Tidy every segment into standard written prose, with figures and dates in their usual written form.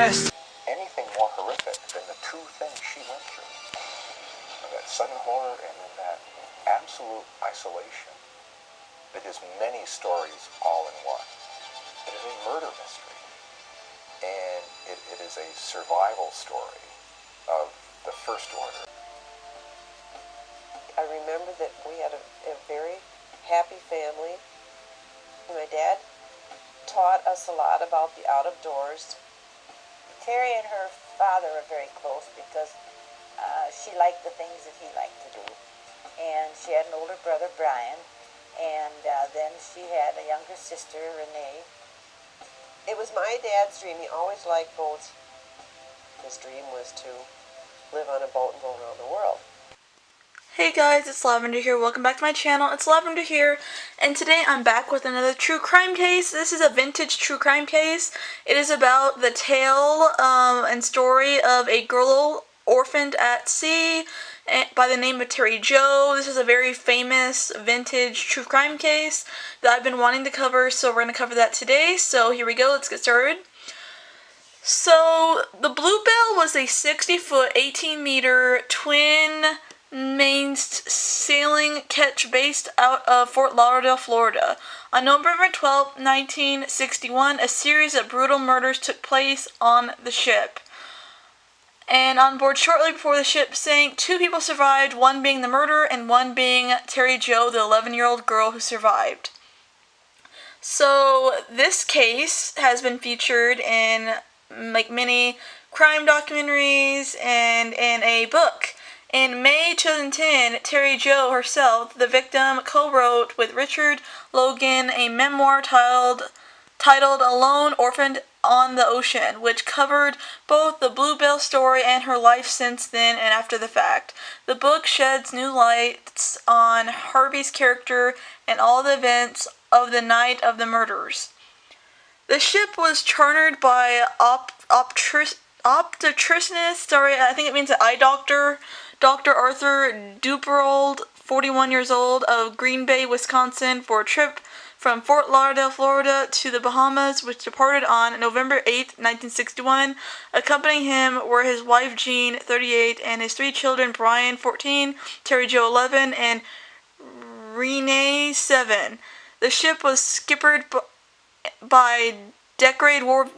best. Anything more horrific than the two things she went through. That sudden horror and then that absolute isolation. It is many stories all in one. It is a murder mystery. And it is a survival story of the first order. I remember that we had a very happy family. My dad taught us a lot about the out of doors. Terry and her father were very close because she liked the things that he liked to do. And she had an older brother, Brian, and then she had a younger sister, Renee. It was my dad's dream. He always liked boats. His dream was to live on a boat and go around the world. Hey guys, it's Lavender here. Welcome back to my channel. It's Lavender here, and today I'm back with another true crime case. This is a vintage true crime case. It is about the tale and story of a girl orphaned at sea by the name of Terry Jo. This is a very famous vintage true crime case that I've been wanting to cover, so we're going to cover that today. So here we go, let's get started. So the Bluebell was a 60-foot, 18-meter twin mainsted sailing ketch based out of Fort Lauderdale, Florida. On November 12, 1961, a series of brutal murders took place on the ship. And on board shortly before the ship sank, 2 people survived, one being the murderer and one being Terry Jo, the 11-year-old girl who survived. So this case has been featured in many crime documentaries and in a book. In May 2010, Terry Jo herself, the victim, co-wrote with Richard Logan a memoir titled Alone, Orphaned on the Ocean, which covered both the Bluebell story and her life since then and after the fact. The book sheds new lights on Harvey's character and all the events of the night of the murders. The ship was chartered by optometrist, I think it means an eye doctor, Dr. Arthur Duperold, 41 years old, of Green Bay, Wisconsin, for a trip from Fort Lauderdale, Florida to the Bahamas, which departed on November 8, 1961. Accompanying him were his wife Jean, 38, and his 3 children, Brian, 14, Terry Jo, 11, and Renee, 7. The ship was skippered by decorated World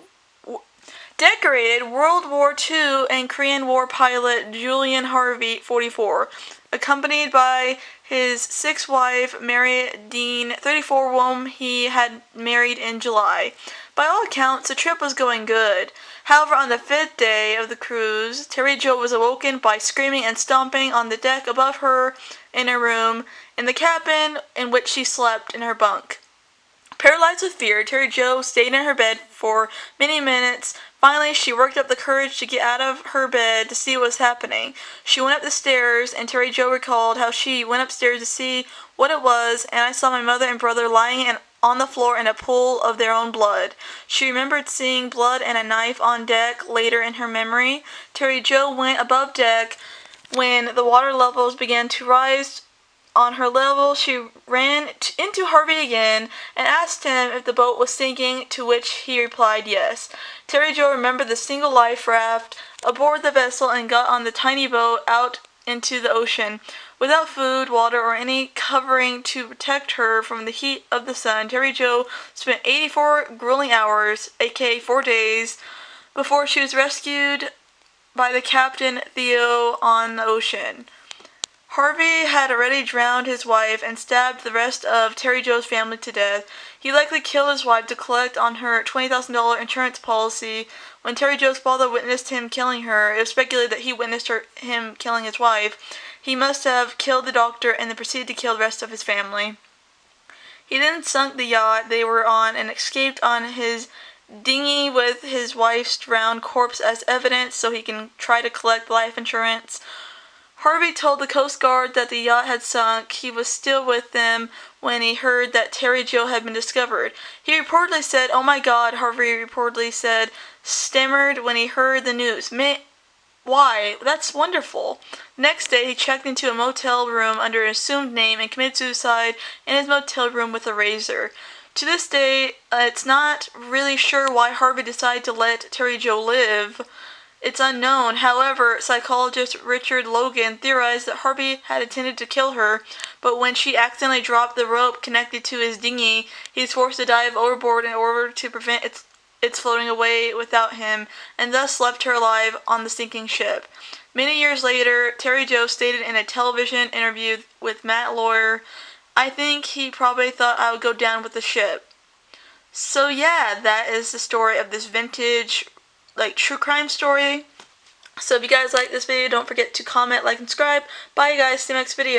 War II and Korean War pilot Julian Harvey, 44, accompanied by his 6th wife, Mary Dean, 34, whom he had married in July. By all accounts, the trip was going good. However, on the 5th day of the cruise, Terry Jo was awoken by screaming and stomping on the deck above her in her room in the cabin in which she slept in her bunk. Paralyzed with fear, Terry Jo stayed in her bed for many minutes. Finally, she worked up the courage to get out of her bed to see what was happening. She went up the stairs, and Terry Jo recalled how she went upstairs to see what it was, and I saw my mother and brother lying on the floor in a pool of their own blood. She remembered seeing blood and a knife on deck later in her memory. Terry Jo went above deck when the water levels began to rise. On her level, she ran into Harvey again and asked him if the boat was sinking, to which he replied yes. Terry Jo remembered the single life raft aboard the vessel and got on the tiny boat out into the ocean. Without food, water, or any covering to protect her from the heat of the sun, Terry Jo spent 84 grueling hours, aka 4 days, before she was rescued by the captain, Theo, on the ocean. Harvey had already drowned his wife and stabbed the rest of Terry Jo's family to death. He likely killed his wife to collect on her $20,000 insurance policy. When Terry Jo's father witnessed him killing her, it was speculated that he witnessed him killing his wife. He must have killed the doctor and then proceeded to kill the rest of his family. He then sunk the yacht they were on and escaped on his dinghy with his wife's drowned corpse as evidence so he can try to collect life insurance. Harvey told the Coast Guard that the yacht had sunk. He was still with them when he heard that Terry Jo had been discovered. He reportedly said, "Oh my God," Harvey reportedly said, stammered when he heard the news. Why? That's wonderful. Next day, he checked into a motel room under an assumed name and committed suicide in his motel room with a razor. To this day, it's not really sure why Harvey decided to let Terry Jo live. It's unknown. However, psychologist Richard Logan theorized that Harvey had intended to kill her, but when she accidentally dropped the rope connected to his dinghy, he was forced to dive overboard in order to prevent its floating away without him, and thus left her alive on the sinking ship. Many years later, Terry Jo stated in a television interview with Matt Lawyer, "I think he probably thought I would go down with the ship." So yeah, that is the story of this vintage, true crime story. So if you guys like this video, don't forget to comment, like, and subscribe. Bye, you guys. See you next video.